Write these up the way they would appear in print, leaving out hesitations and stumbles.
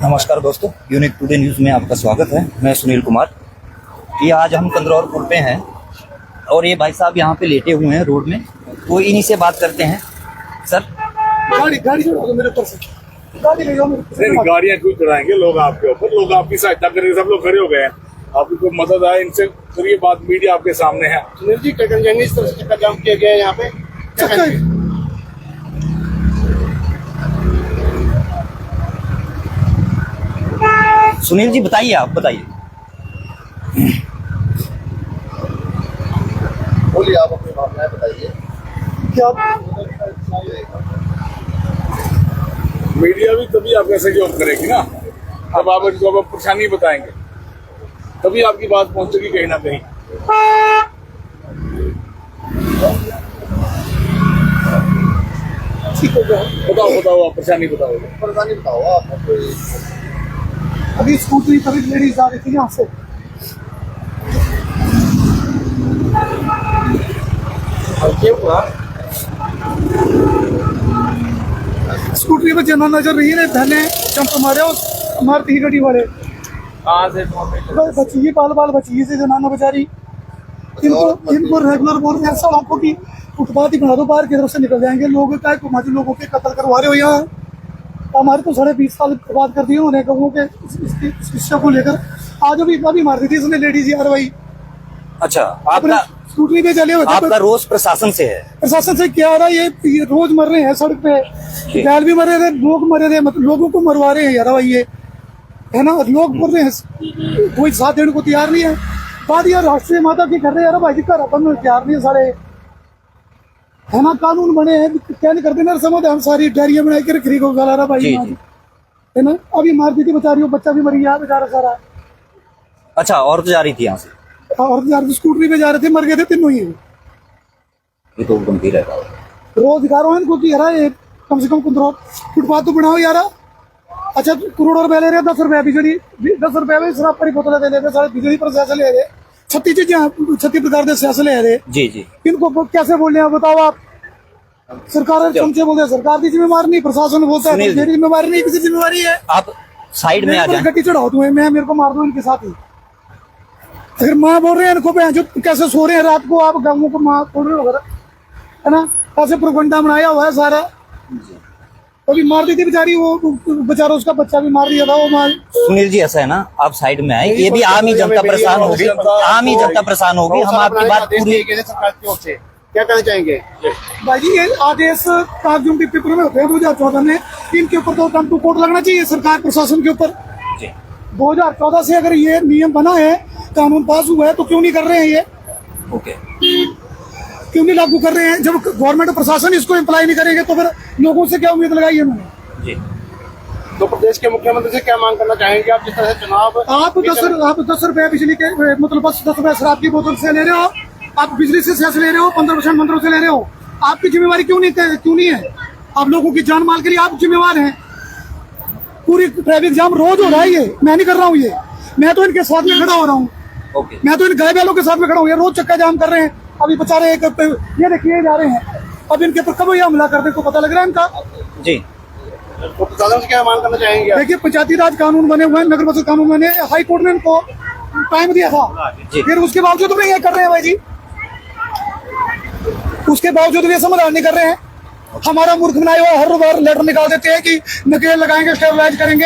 नमस्कार दोस्तों, unique today news में आपका स्वागत है। मैं सुनील कुमार। ये आज हम कंदरौर पुल पे हैं और ये भाई साहब यहाँ पे लेटे हुए हैं रोड में, तो इन्हीं से बात करते हैं। सर, गाड़ी छोड़ो तो मेरे ऊपर से गाड़ी ले जाओ। गाड़ियाँ क्यों चढ़ाएंगे लोग आपके ऊपर? लोग आपकी सहायता करेंगे, सब लोग खड़े हो गए हैं, आपकी कोई मदद आए इनसे करिए बात। मीडिया आपके सामने है। सुनील जी, इस तरह से काम किया गया है यहाँ पे। सुनील जी बताइए, आप बताइए। बोलिए, आप अपनी भावनाएं बताइए। क्या मीडिया भी तभी आपका सहयोग करेगी ना, अब आप इनको परेशानी बताएंगे तभी आपकी बात पहुंचेगी कहीं ना कहीं। ठीक हो गया? बताओ आप परेशानी बताओ। परेशानी बताओ आप। कोई अभी स्कूटरी पर लेडीज आ रही थी यहाँ से। क्या हुआ? स्कूटरी पर जना नजर रही है, पहले जंप मारे और मारती ही गाड़ी वाले। बची बाल बची से जनाना बेचारी। इनको रेगुलर बोल रहे हैं सड़कों की फुटपाथ ही बना दो, बाहर की तरफ से निकल जाएंगे लोग। क्या कुमारी लोगों के कत्ल करवा रहे हो यहाँ? हमारे तो 20.5 साल बर्बाद कर दिए उन्हें लोगों के शिक्षा को लेकर। आज अभी मार दी थी इसने लेडीज यार भाई। अच्छा, आपका स्कूटरी पे चले होते। आपका रोज प्रशासन से है? प्रशासन से क्या रहा, ये रोज मर रहे हैं सड़क पे। बैल भी मरे थे, लोग मरे थे, मतलब लोगों को मरवा रहे हैं यार भाई। ये है ना, लोग बोल रहे हैं कोई साथ देने को तैयार नहीं है। बात यार राष्ट्रीय माता की कर रहे हैं यार भाई जी, घर अपन तैयार नहीं है सारे, है ना। कानून बने हैं, क्या नहीं करते ना, समझ हम सारी डायरिया बना के रखी को गला रहा भाई, है ना। अभी मार दी थी बेचारी, बच्चा भी मर गया बेचारा सारा। अच्छा, औरत जा रही थी यहाँ से? और यार स्कूटरी पे जा रहे थे, मर गए थे तीनों ही। ये तो गंभीर है। रोज दिखा रहा हूँ इनको कि यार ये कम से कम फुटपाथ तो बनाओ यार। अच्छा, करोड़ों रुपए ले रहे हैं, 10 रुपए बिजली, 10 रुपए में शराब पर बोतलें दे रहे, सारे बिजली पर पैसे ले रहे, 36 चीजें 36 प्रकार के पैसे ले रहे। जी जी, इनको कैसे बोलने हैं बताओ आप? सरकार चमचे बोलते हैं, सरकार की जिम्मेवार नहीं, प्रशासन बोलता है मेरी जिम्मेवारी नहीं, किसी जिम्मेवारी है। आप साइड में आ जाए। गड्डी चढ़ाओ तुम्हें, मैं मेरे को मार दो इनके साथ ही। अगर माँ बोल रहे हैं इनको जो कैसे सो रहे हैं रात को, आप गाँवों को माँ बोल रहे हो, है ना। कैसे प्रोपगंडा बनाया हुआ है सारा। अभी मार दी थी बेचारी, वो बेचारा उसका बच्चा भी मार दिया था वो मार। सुनील जी, ऐसा है ना, आप साइड में आए, ये भी आम ही जनता परेशान होगी, आम ही जनता परेशान होगी। हम आपकी बात पूरी सरकार की ओर से क्या कहना चाहेंगे? भाई जी, ये आदेश कागजों के पेपर में होते हैं 2014 में, इनके ऊपर तो टन टू कोर्ट लगना चाहिए सरकार प्रशासन के ऊपर। 2014 से अगर ये नियम बना है, कानून पास हुआ है, तो क्यों नहीं कर रहे हैं ये? ओके, क्यों नहीं लागू कर रहे हैं? जब गवर्नमेंट प्रशासन इसको इम्प्लाई नहीं करेंगे तो फिर लोगों से क्या उम्मीद लगाई है उन्होंने? जी। तो प्रदेश के मुख्यमंत्री से क्या मांग करना चाहेंगे आप? जिस तरह से चुनाव आप 10 रुपए बिजली के, मतलब बस 10 रुपए शराब की बोतल से ले रहे हो, आप बिजली से सेस ले रहे हो, 15% मंत्रों से ले रहे हो। आपकी जिम्मेवारी क्यों नहीं है? आप लोगों की जान माल के लिए आप जिम्मेवार हैं। पूरी ट्रैफिक जाम रोज हो रहा है, ये मैं नहीं कर रहा हूँ, ये मैं तो इनके साथ में खड़ा हो रहा हूँ। मैं तो इन गाय बैलों के साथ में खड़ा हूँ, ये रोज चक्का जाम कर रहे हैं। अभी बेचारे ये देखिए जा रहे हैं, अब इनके ऊपर कब ये हमला करने को पता लग रहा है इनका। जी, तो प्रशासन से क्या मांग करना चाहेंगे? देखिए, पंचायती राज कानून बने हुए हैं, नगर परिषद कानून बने, हाई कोर्ट ने इनको टाइम दिया था, फिर उसके बावजूद भी ये कर रहे हैं भाई जी। उसके बावजूद भी समाधान नहीं कर रहे हैं। हमारा मूर्ख बनाया हुआ हर बार लेटर निकाल देते हैं कि नकेल लगाएंगे, स्टेबलाइज करेंगे।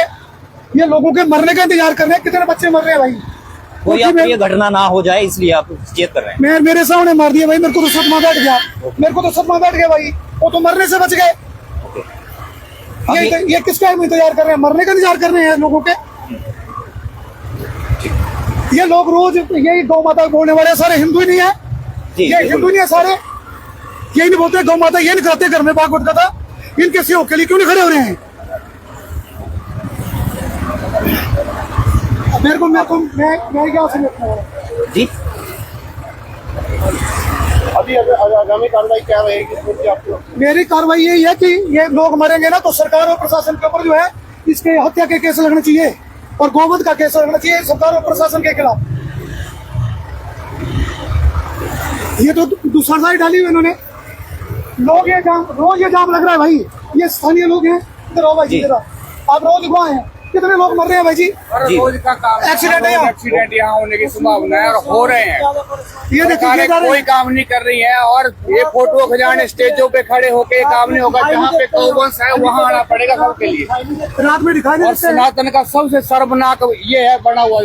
ये लोगों के मरने का इंतजार कर रहे हैं। कितने बच्चे मर रहे हैं भाई? कोई ये घटना ना हो जाए इसलिए आप चेत कर रहे हैं। मेरे सामने मार दिया भाई, मेरे को तो सदमा बैठ गया, भाई। वो तो मरने से बच गए। ये किसका इंतजार कर रहे हैं? मरने का इंतजार कर रहे हैं लोगों के। ये लोग रोज यही गौ माता बोलने वाले सारे हिंदू ही नहीं है, ये हिंदू नहीं है सारे। यही नहीं बोलते गौ माता, ये नहीं करते घर में भागवत कथा। इनके सहयोग के लिए क्यों नहीं खड़े हो रहे हैं? मैं क्या समझता हूँ जी। अभी आगामी कार्रवाई क्या रहेगी आपको? मेरी कार्रवाई यही है कि ये लोग मरेंगे ना, तो सरकार और प्रशासन के ऊपर जो है इसके हत्या के केस लगने चाहिए और गोवध का केस लगना चाहिए सरकार और प्रशासन के खिलाफ। ये तो दूसरा डाली हुई इन्होंने। लोग ये जाम, रोज ये जाम लग रहा है भाई। ये स्थानीय लोग हैं, इधर आओ भाई, इधर आप रोज वहाँ हैं, कितने लोग मर रहे हैं भाई जी। जी। रोज का काम एक्सीडेंट है यहाँ। एक्सीडेंट यहाँ होने की संभावना है और हो रहे हैं। ये देखिए सरकारें कोई काम नहीं कर रही है और ये फोटो खिंचाने स्टेजों पे खड़े होके ये काम नहीं होगा। जहाँ पे गौवंश है वहाँ आना पड़ेगा सबके लिए। रात में दिखाई नहीं और देते हैं। सनातन का सबसे सर्वनाक ये है बना हुआ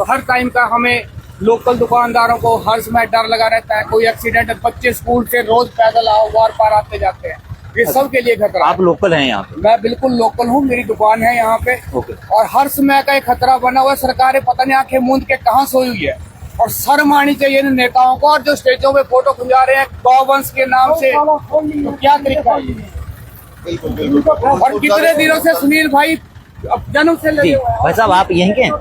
हर टाइम का हमें लोकल दुकानदारों को हर समय डर लगा रहता है। कोई एक्सीडेंट, बच्चे स्कूल से रोज पैदल आओ वार पार आते जाते हैं, ये सबके लिए खतरा है। आप लोकल हैं यहाँ पे? मैं बिल्कुल लोकल हूँ, मेरी दुकान है यहाँ पे। ओके। और हर समय का एक खतरा बना हुआ है। सरकारें पता नहीं आंखें मूंद के कहाँ सोई हुई है। और शर्म आनी चाहिए इन नेताओं को। और जो स्टेजों पे फोटो खिंचा रहे हैं गौवंश के नाम से, तो क्या तरीका है ये? और कितने दिनों से सुनील भाई अब जन्म से जी लगे हुए हैं। भाई साहब, आप यहीं के हैं?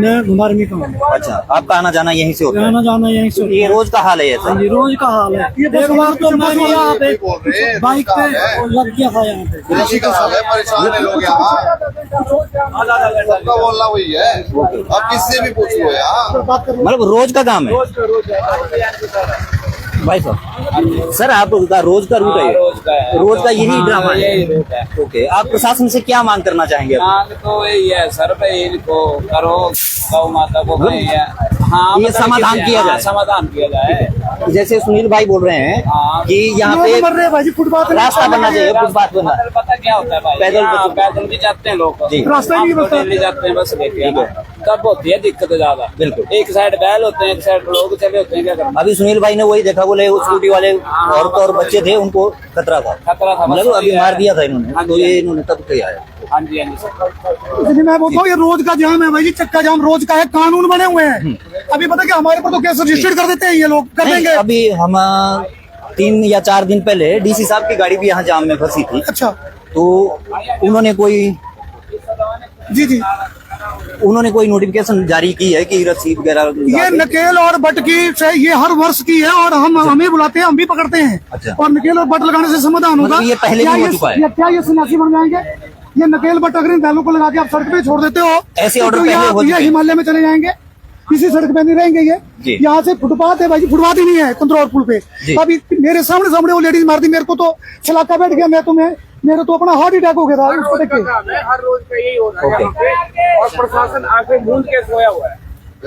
मैं घुमारवी का हूँ। अच्छा, आपका आना जाना यहीं से होता है? आना जाना यहीं से ये रोज का हाल है ऐसा? ये रोज का हाल है। एक बार तो मैं भी यहाँ पे बाइक पे लग गया था यहाँ पे। कृषि का हाल है, परेशान है लोग यहाँ। सबका बोलना वही है, अब किससे भी पूछ लो यार। मतलब रोज का काम है भाई साहब? सर आपका रोज का रूट है ये? रोज का यही ड्रामा है? ओके, आप प्रशासन से क्या मांग करना चाहेंगे? मांग तो यही है सर भाई, इनको करो, गौ माता को भाई है। हाँ, ये मतलब समाधान कि- किया हाँ, जाए। समाधान किया जाए। जैसे सुनील भाई बोल रहे हैं हाँ। कि यहाँ लोग पे मर रहे हैं भाई जी, फुटपाथ रास्ता बनना चाहिए, फुटपाथ बनना। मतलब पता क्या होता है भाई, पैदल यहाँ बच्चों- पैदल भी जाते हैं लोग। जी। रास्ता ही नहीं हम तो बनता। डेली जाते हैं बस लेके, ठीक है। तब होती है दिक्कत ज्यादा। बिल्कुल। एक साइड बैल होते हैं, एक साइड लोग चले होते हैं, क्या करना। अभी सुनील भाई ने वही देखा, बोले वो स्कूटी वाले औरत और बच्चे थे, उनको खतरा था। खतरा था, मतलब बस अभी वही मार है। दिया था इन्होंने, हाँ तो जी, ये हाँ जी। इन्होंने तब किया है। हाँ जी, हाँ जी सर। इसलिए मैं बोलता हूँ ये रोज का जाम है भाई जी, चक्का जाम रोज का है। कानून बने हुए हैं। अभी पता क्या हमारे पर तो केस रजिस्टर्ड कर देते हैं ये लोग, कर नहीं, देंगे। अभी हम 3 या 4 दिन पहले डीसी साहब की गाड़ी भी यहाँ जाम में फंसी थी, अच्छा तो उन्होंने कोई जी उन्होंने नोटिफिकेशन जारी की है कि रसीद वगैरह? ये नकेल और बट की से ये हर वर्ष की है और हमें बुलाते हैं, हम भी पकड़ते हैं। अच्छा। और नकेल और बट लगाने से समाधान होगा। मतलब ये पहले क्या भी हो चुका है? क्या ये सन्यासी बन जाएंगे? ये नकेल बट अगर इन बैलों को लगा के आप सड़क पे छोड़ देते हो, ऐसे तो ऑर्डर ये पहले आप हो चुके हैं। हिमालय में चले जाएंगे, किसी सड़क पे नहीं रहेंगे। जी। ये यहाँ से फुटपाथ है भाई जी, फुटपाथ ही नहीं है कंदरौर पुल पे। जी। अभी मेरे सामने वो लेडीज मार दी, मेरे को तो छलाका बैठ गया। मेरे तो अपना हार्ट अटैक हो गया था उसको देख के। हर रोज का यही हो रहा है यहाँ पे। और प्रशासन आंखें मूंद के सोया हुआ है।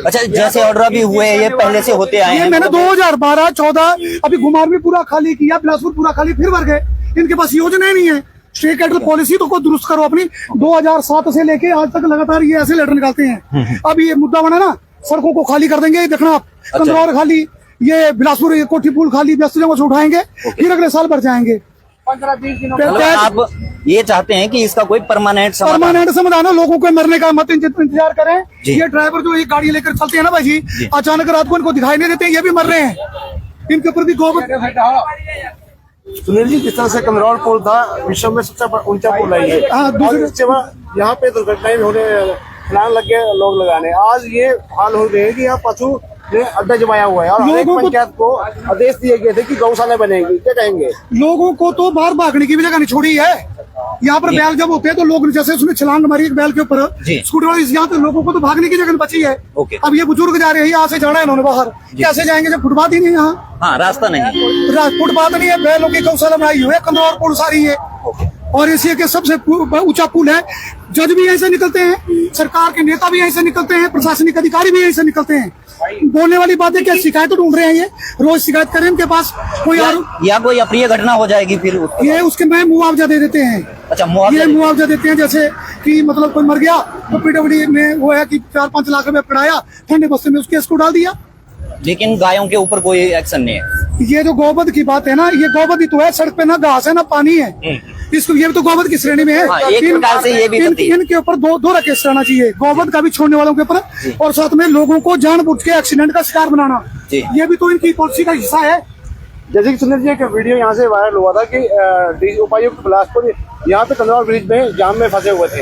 अच्छा, जैसे ऑर्डर अभी हुए ये पहले से होते आए ये हैं? मैंने 2012-14 अभी घुमारवी पूरा खाली किया, बिलासपुर पूरा खाली, फिर भर गए। इनके पास योजना ही नहीं है। स्टेट कैपिटल पॉलिसी तो को दुरुस्त करो अपनी। 2007 से लेके आज तक लगातार ये ऐसे लेटर निकालते हैं। अब ये मुद्दा बना ना, सड़कों को खाली कर देंगे, ये देखना आप। कंदरौर खाली, ये बिलासपुर ये कोठी पुल खाली, व्यस्त जगह से उठाएंगे, फिर अगले साल भर जाएंगे। 15-20 दिनों मतलब आप ये चाहते हैं कि इसका कोई परमानेंट समाधान? परमानेंट समाधान है, लोगों को मरने का मत इंतजार करें। जी। ये ड्राइवर जो ये गाड़ी लेकर चलते हैं ना भाई जी, अचानक रात को इनको दिखाई नहीं देते, ये भी मर रहे हैं। इनके ऊपर भी गोबर सुनील जी, जिस तरह से कंदरौर पुल था विश्व में सबसे ऊंचा पुल है ये, हाँ, दूसरे- और इसके बाद यहाँ पे दुर्घटनाएं भी होने छलांग लग गए लोग लगाने। आज ये हाल हो रहे हैं कि यहाँ पशु ने अड्डा जमाया हुआ है और हर एक लोगों को- पंचायत को आदेश दिए गए थे कि गौशाला बनेगी। क्या कहेंगे? लोगों को तो बाहर भागने की भी जगह नहीं छोड़ी है। यहाँ पर बैल जब होते हैं तो लोग, जैसे उसने छलांग मारी एक बैल के ऊपर जी। स्कूटर वाले, यहाँ पे लोगों को तो भागने की जगह बची है। ओके। अब ये बुजुर्ग जा रहे हैं, यहाँ से जाना है इन्होंने बाहर, कैसे जाएंगे जब फुटपाथ ही नहीं है यहाँ? हाँ, रास्ता नहीं है। फुटपाथ नहीं है, बैलों की गौशाला बनाई हुई है, कंदरौर पुल सारी है। और एशिया के सबसे ऊंचा पुल है। जज भी यहीं से निकलते हैं, सरकार के नेता भी यहीं से निकलते हैं, प्रशासनिक अधिकारी भी यहीं से निकलते हैं। बोलने वाली बात है क्या? शिकायत तो ढूंढ रहे हैं, ये रोज शिकायत करें इनके पास कोई या कोई अप्रिय घटना हो जाएगी फिर ये उसके में मुआवजा दे देते हैं। अच्छा, मुआवजा ये दे- मुआवजा देते हैं, जैसे कि मतलब कोई मर गया तो पीडब्ल्यूडी में वो है कि 4-5 लाख रुपए पड़ाया, ठंडे बस्ते में उसके केस को डाल दिया। लेकिन गायों के ऊपर कोई एक्शन नहीं है। ये जो गौवध की बात है ना, ये गौवध ही तो है, सड़क पे ना घास है ना पानी है। इसको ये भी तो गौवध की श्रेणी में है। हाँ, एक प्रकार से ये भी बनती है। इनके ऊपर दो केस रहना चाहिए, गौवध का भी छोड़ने वालों के ऊपर, और साथ में लोगों को जानबूझ के एक्सीडेंट का शिकार बनाना, जी। ये भी तो इनकी पॉलिसी का हिस्सा है। जैसे कि सुनील जी, एक वीडियो यहाँ से वायरल हुआ था कि उपायुक्त बिलासपुर यहाँ पे कंदरौर ब्रिज में जाम में फंसे हुए थे।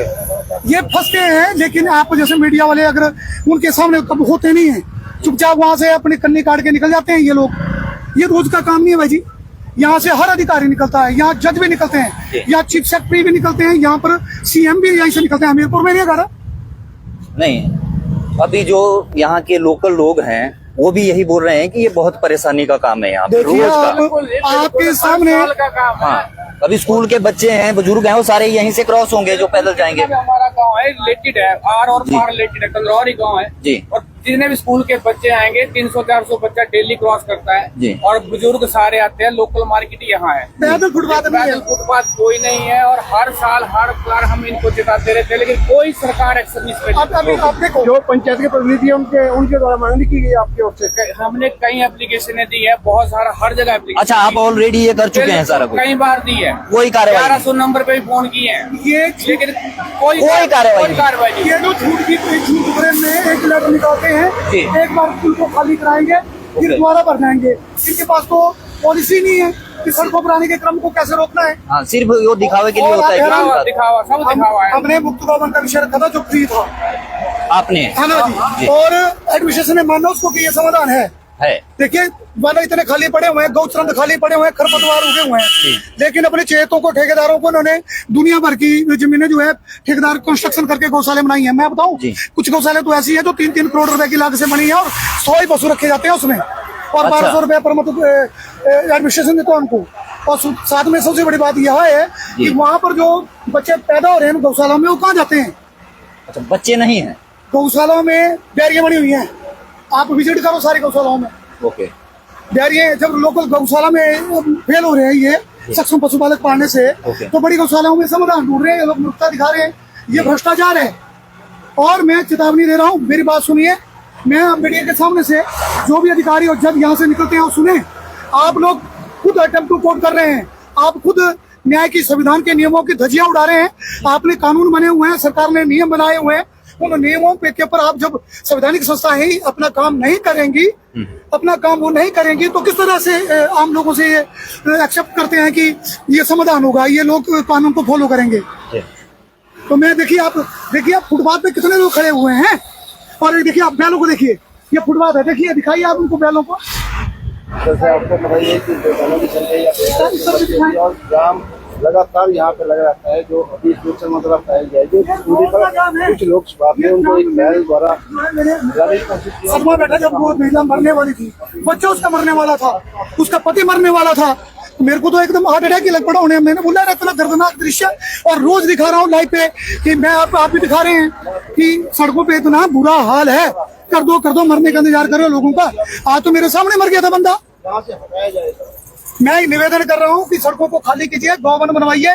ये फंसते हैं, लेकिन आप जैसे मीडिया वाले अगर उनके सामने कब होते नहीं है, चुपचाप वहां से अपनी कन्नी काट के निकल जाते हैं ये लोग। ये रोज का काम नहीं है भाई जी। यहाँ से हर अधिकारी निकलता है, यहाँ जज भी निकलते हैं, यहाँ चीफ सेक्रेटरी भी निकलते हैं, यहाँ पर सीएम भी यहीं से निकलते हैं। हमीरपुर में नहीं है घर। नहीं, अभी जो यहाँ के लोकल लोग हैं वो भी यही बोल रहे हैं कि ये बहुत परेशानी का काम है यहाँ पे देखिए रोज का। आपके सामने का काम है। हाँ, अभी स्कूल के बच्चे हैं, बुजुर्ग हैं, वो सारे यहीं से क्रॉस होंगे जो पैदल जाएंगे। हमारा गांव है, रिलेटेड है, आर और पार रिलेटेड है, कंदरौर ही गांव है जी। और जितने भी स्कूल के बच्चे आएंगे 300-400 बच्चा डेली क्रॉस करता जी। है और बुजुर्ग सारे आते हैं। लोकल मार्केट यहाँ है, पैदल फुटपाथ भी है। पैदल फुटपाथ कोई नहीं है और हर साल हर बार हम इनको जिताते रहते हैं लेकिन कोई सरकार एक्शन नहीं अब करती। आप देखो, जो पंचायत के प्रतिनिधि हैं उनके द्वारा मांग नहीं की गई आपकी ओर से? हमने कई एप्लीकेशनें दी है, बहुत सारा, हर जगह एप्लीकेशन। अच्छा, आप ऑलरेडी ये कर चुके हैं सारा कुछ? कई बार दी है, कोई कार्रवाई नहीं? 1100 नंबर पे भी फोन किए हैं, ये लेकिन कोई कार्रवाई नहीं। कार्रवाई नहीं। ये जो झूठ खबरें में एक लेटर निकालते जी। हैं, एक बार स्कूल को खाली कराएंगे, फिर दोबारा भर जाएंगे। इनके पास तो पॉलिसी नहीं है कि सड़कों पर आने के क्रम को कैसे रोकना है। हाँ, सिर्फ वो दिखावे के लिए होता है कि दिखावा दिखावा सब दिखावा है। हमने मुक्त गौवन का विषय रखा था जो फ्री था, आपने है ना जी। जी, और एडमिनिस्ट्रेशन ने माना उसको कि ये समाधान है। देखिए वाला इतने खाली पड़े हुए हैं, गौचरंद खाली पड़े हुए हैं, खरपतवार उगे हुए हैं, लेकिन अपने चेतों को, ठेकेदारों को उन्होंने दुनिया भर की जमीनें जो है ठेकेदार कंस्ट्रक्शन करके गौशाले बनाई है। मैं बताऊं, कुछ गौशाले तो ऐसी है जो 3-3 करोड़ रुपए की लागत से बनी है और 100 ही पशु रखे जाते हैं उसमें, और 1200 रुपए पर मतलब एडमिनिस्ट्रेशन देता है उनको। और साथ में सबसे बड़ी बात यह है कि वहाँ पर जो बच्चे पैदा हो रहे हैं गौशाला में, वो कहाँ जाते हैं? अच्छा, बच्चे नहीं है गौशालाओं में, डेयरियां बनी हुई हैं, आप विजिट करो सारी गौशालाओं में। ओके, डेयरियां जब लोकल गौशाला में फेल हो रहे हैं ये सक्षम पशुपालक पालने से, तो बड़ी गौशालाओं में समाधान ढूंढ रहे हैं, ये लोग मूर्खता दिखा रहे हैं, ये भ्रष्टाचार है। और मैं चेतावनी दे रहा हूँ, मेरी बात सुनिए, मैं मीडिया के सामने से जो भी अधिकारी और जज यहाँ से निकलते हैं वो सुने। आप लोग खुद अटेम्प्ट टू कोर्ट कर रहे हैं, आप खुद न्याय की, संविधान के नियमों की धज्जियां उड़ा रहे हैं। आपने कानून बने हुए हैं, सरकार ने नियम बनाए हुए हैं, उन नियमों के ऊपर आप जब संवैधानिक संस्थाएं ही अपना काम नहीं करेंगी, अपना काम वो नहीं करेंगी, तो किस तरह से आम लोगों से ये एक्सेप्ट करते हैं कि ये समाधान होगा, ये लोग कानून को फॉलो करेंगे? तो मैं देखिए आप फुटपाथ पे कितने लोग खड़े हुए हैं, और देखिए आप बैलों को देखिए, ये फुटपाथ है, देखिए दिखाइए आप उनको बैलों को। जैसे आपको पता ही है कि जो बैलों की संख्या और जाम लगातार यहाँ पे लगा रहता है, जो अभी सूचना मतलब फैल गया है, जो पूरी तरह कुछ लोग सुधारते हैं, उनको एक बैल द्वारा सदमा बैठा जब वो महिला मरने वाली थी, बच्चा उसका मरने वाला था, उसका पति मरने वाला था, मेरे को तो एकदम हार्ट अटैक ही लग पड़ा होने। मैंने बोला इतना दर्दनाक दृश्य, और रोज दिखा रहा हूँ लाइव पे कि मैं आप भी दिखा रहे हैं कि सड़कों पे इतना बुरा हाल है, कर दो मरने का इंतजार कर रहे हो लोगों का। आज तो मेरे सामने मर गया था बंदा। मैं निवेदन कर रहा हूँ कि सड़कों को खाली कीजिए, गौवन बनवाइए,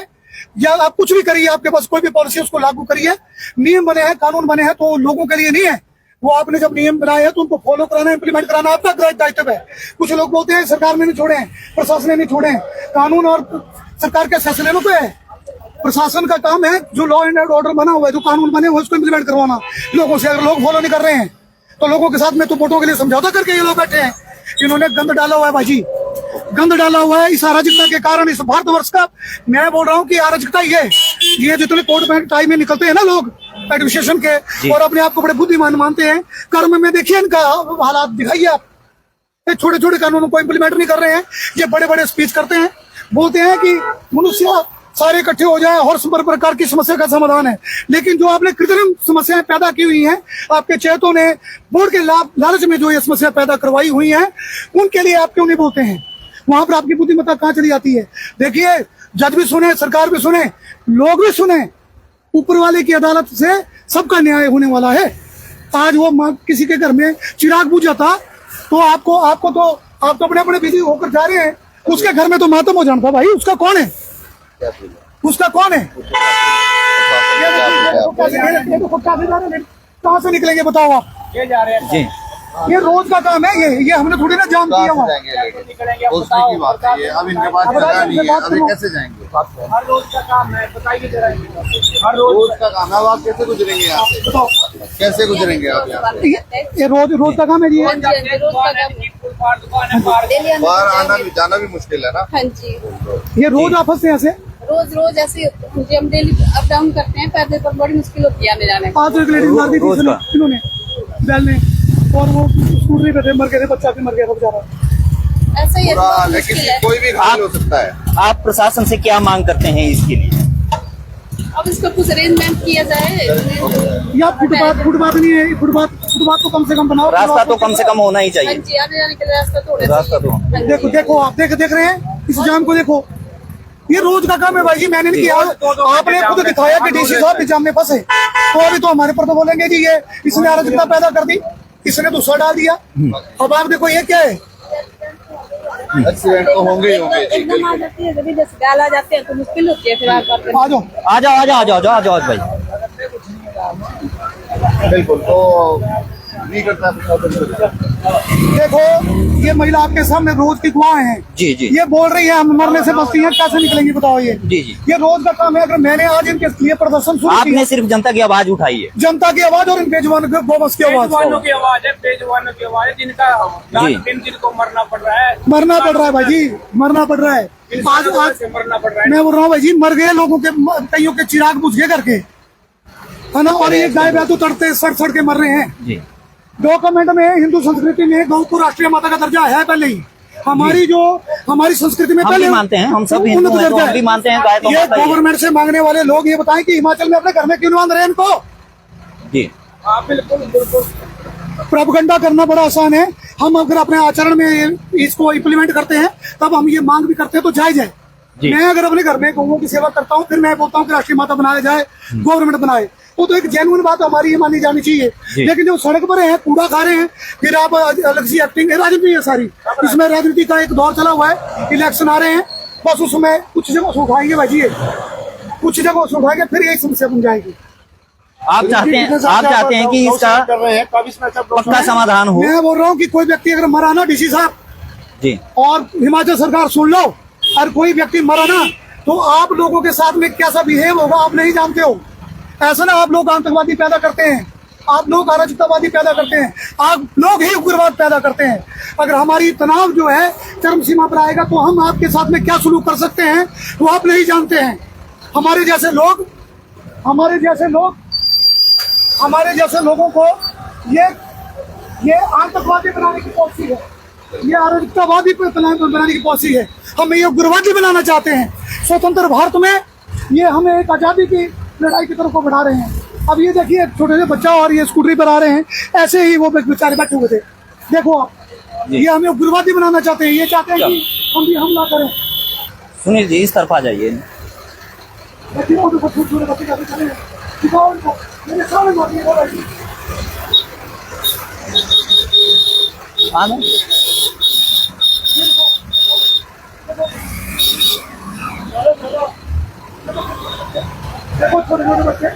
या आप कुछ भी करिए, आपके पास कोई भी पॉलिसी उसको लागू करिए। नियम बने हैं, कानून बने हैं तो लोगों के लिए नहीं है, वो आपने जब नियम बनाए हैं तो उनको फॉलो कराना, इम्प्लीमेंट कराना आपका दायित्व है। कुछ लोग बोलते हैं सरकार ने नहीं छोड़े हैं, प्रशासन ने नहीं छोड़े हैं, कानून और सरकार के फैसले पे है। प्रशासन का काम है जो लॉ एंड ऑर्डर बना हुआ है, जो कानून बने हुए उसको इम्प्लीमेंट करवाना लोगों से। अगर लोग फॉलो नहीं कर रहे हैं तो लोगों के साथ में तो वोटों के लिए समझौता करके ये लोग बैठे हैं। इन्होंने गंद डाला हुआ है भाजी, गंद डाला हुआ है इस अराजकता के कारण, इस भारतवर्ष का। मैं बोल रहा हूँ कि अराजकता ये जितने कोर्ट में टाइम में निकलते हैं ना लोग एडमिनिस्ट्रेशन के, और अपने आप को बड़े बुद्धिमान मानते हैं, कर्म में देखिए इनका हालात दिखाइए आप। छोटे छोटे कानूनों को इम्प्लीमेंट नहीं कर रहे हैं, ये बड़े बड़े स्पीच करते हैं, बोलते हैं कि मनुष्य सारे इकट्ठे हो जाए और हर प्रकार की समस्या का समाधान है। लेकिन जो आपने कृत्रिम समस्याएं पैदा की हुई हैं, आपके चेतों ने वोट के लालच में जो ये समस्या पैदा करवाई हुई हैं, उनके लिए आप क्यों नहीं बोलते हैं? वहां पर आपकी बुद्धिमत्ता कहाँ चली जाती है? देखिए, जज भी सुने, सरकार भी सुने, लोग भी सुने, ऊपर वाले की अदालत से सबका न्याय होने वाला है। आज वो किसी के घर में चिराग बुझ जाता तो आप तो अपने अपने बिजी होकर जा रहे हैं, उसके घर में तो मातम हो जाता भाई। उसका कौन है? उसका कौन है? कहाँ से निकलेंगे बताओ आप? ये जा रहे हैं जी, ये रोज का काम है, ये हमने थोड़ी ना जाम किया हुआ। उसने की बात है ये, अब इनके पास जगह नहीं है, अभी कैसे जाएंगे? हर रोज का काम है, बताइए जरा। हर रोज का काम है, अब आप कैसे गुजरेंगे यहाँ से? कैसे गुजरेंगे आप यहाँ से? ये रोज का काम है जी। बाहर आना भी जाना भी मुश्किल है ना? हाँ जी, ये रोज ऑफिस से ऐसे रोज ऐसे हम डेली अप डाउन करते हैं, पैदल पर बड़ी मुश्किल होती है आने जाने में। आज तो एक लेडीज मार दी थी इन्होंने बैल ने, और वो स्कूटरी पे थे, मर गए थे, बच्चा भी मर गया था बेचारा। ऐसा ही है, बुरा बहुत हाल है, मुश्किल किसी है। कोई भी घायल हो सकता है। आप प्रशासन से क्या मांग करते हैं इसके लिए? अब इसका कुछ अरेंजमेंट किया जाए। या फुटपाथ नहीं है, फुटपाथ तो कम से कम बनाओ, रास्ता तो कम से कम होना ही हाँ चाहिए। जी, आने जाने के लिए रास्ता थोड़े रास्ता तो चाहिए। हाँ जी। देखो आप देख रहे हैं इस जाम को, देखो ये रोज का काम है भाई जी, मैंने नहीं किया। आपने खुद दिखाया कि डीसी साहब निजाम में फंसे, तो अभी तो हमारे पर तो बोलेंगे जी ये इसने अराजकता पैदा कर दी, इसने दूसरा डाल दिया। अब आप देखो ये क्या है, एक्सीडेंट तो होंगे ही होंगे। एकदम आ जाती है, जब जैसे गाल आ जाते हैं तो मुश्किल होती है फिर आप बात करना। आ जाओ आ जाओ आ जाओ आ जाओ आ जाओ भाई। बिल्कुल, तो नहीं करता देखो ये महिला आपके सामने रोज की गवाह है जी जी ये बोल रही है हम मरने से बचती हैं, कैसे निकलेंगी बताओ। ये जी जी। ये रोज का काम है। अगर मैंने आज इनके लिए प्रदर्शन शुरू आपने किया, सिर्फ जनता की आवाज उठाई है। जनता की आवाज और इन बेजुबान गोवंश की आवाज, बेजुबानों की आवाज है, बेजुबानों की आवाज है, जिनका रात दिन जिनको मरना पड़ रहा है, मरना पड़ रहा है भाई जी, मरना पड़ रहा है। आज से मरना पड़ रहा है। मैं बोल रहा हूँ भाई जी, मर गए लोगों के, कईयों के चिराग बुझ गए करके, है ना। और ये गाय बैल तो तड़ते सड़ के मर रहे हैं। जी डॉक्यूमेंट में हिंदू संस्कृति में गौ को राष्ट्रीय माता का दर्जा है पहले ही। हमारी संस्कृति में हम पहले भी मानते हैं, हम सब उन्नत हिंदू हैं, तो दर्जा हम भी मानते हैं गाय को ये माता ही है। गवर्नमेंट से मांगने वाले लोग ये बताएं कि हिमाचल में अपने घर में क्यों नहीं बांध रहे हैं इनको। जी हाँ बिल्कुल बिल्कुल। प्रोपेगेंडा करना बड़ा आसान है। हम अगर अपने आचरण में इसको इम्प्लीमेंट करते हैं तब हम ये मांग भी करते हैं तो जायज है। जी। मैं अगर अपने घर में गौओं की सेवा करता हूँ फिर मैं बोलता हूँ कि राष्ट्रीय माता बनाया जाए, गवर्नमेंट बनाए, तो एक जेन्युइन बात हमारी ये मानी जानी चाहिए। लेकिन जो सड़क पर है, कूड़ा खा रहे हैं, फिर आप अलग सी एक्टिंग, राजनीति है सारी। इसमें राजनीति का एक दौर चला हुआ है, इलेक्शन आ रहे हैं, बस उसमें कुछ जगह से उठाएंगे भाई, कुछ जगह से उठाएंगे फिर एक समस्या बन जाएगी। आप चाहते हैं कि इसका कर रहे हैं, कब इसमें पक्का समाधान हो। मैं बोल रहा हूँ कि कोई व्यक्ति अगर मरा ना डीसी साहब जी और हिमाचल सरकार सुन लो, और कोई व्यक्ति मरा ना तो आप लोगों के साथ में कैसा बिहेव होगा आप नहीं जानते हो। ऐसा ना आप लोग आतंकवादी पैदा करते हैं, आप लोग अराजकतावादी पैदा करते हैं, आप लोग ही उग्रवाद पैदा करते हैं। अगर हमारी तनाव जो है चरम सीमा पर आएगा तो हम आपके साथ में क्या सुलूक कर सकते हैं वो आप नहीं जानते हैं। हमारे जैसे लोगों को ये आतंकवादी बनाने की कोशिश है, ये अराजकतावादी बनाने की कोशिश है, हम ये उग्रवादी बनाना चाहते हैं। स्वतंत्र भारत में ये हमें एक आजादी की लड़ाई की तरफ को बढ़ा रहे हैं। अब ये देखिए छोटे से बच्चा और ये स्कूटरी पर आ रहे हैं, ऐसे ही वो बेचारे बैठे हुए थे। देखो आप, ये हमें उग्रवादी बनाना चाहते हैं, ये चाहते हैं कि हम भी हमला करें। सुनील जी इस तरफ आ जाइए। देखिए देखो छोटे बच्चे कैसे खड़े हैं, दिखाओ उनको, मेरे सामने मारिए वो भाई। हाँ ना? देखो छोटे बच्चे,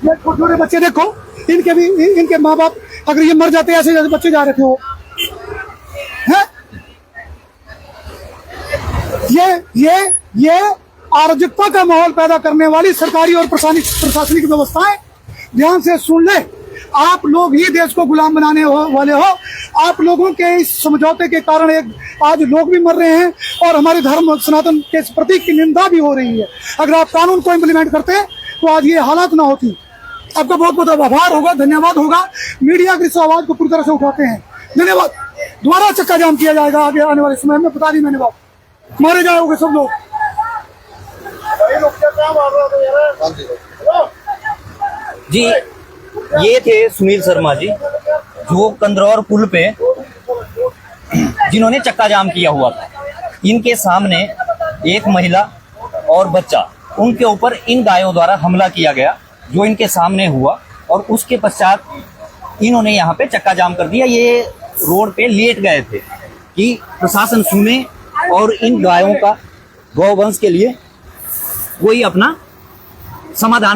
ये छोटे बच्चे देखो, इनके माँ बाप अगर ये मर जाते ऐसे जैसे बच्चे जा रहे थे वो हैं। ये अराजकता का माहौल पैदा करने वाली सरकारी और प्रशासनिक व्यवस्थाएं ध्यान से सुन ले। आप लोग ही देश को गुलाम बनाने वाले हो। आप लोगों के इस समझौते के कारण आज लोग भी मर रहे हैं और हमारे धर्म सनातन के प्रतीक की निंदा भी हो रही है। अगर आप कानून को इम्प्लीमेंट करते तो आज ये हालात ना होती। आपका बहुत बहुत आभार होगा, धन्यवाद होगा। मीडिया की इस आवाज को पूरी तरह से उठाते हैं, धन्यवाद। दोबारा चक्का जाम किया जाएगा आगे आने वाले समय में, बता दी मैंने बात, मारे जाओगे सब लोग। जी ये थे सुनील शर्मा जी जो कंदरौर पुल पे जिन्होंने चक्का जाम किया हुआ था। इनके सामने एक महिला और बच्चा, उनके ऊपर इन गायों द्वारा हमला किया गया जो इनके सामने हुआ, और उसके पश्चात इन्होंने यहाँ पे चक्का जाम कर दिया। ये रोड पे लेट गए थे कि प्रशासन सुने और इन गायों का गौवंश के लिए कोई अपना समाधान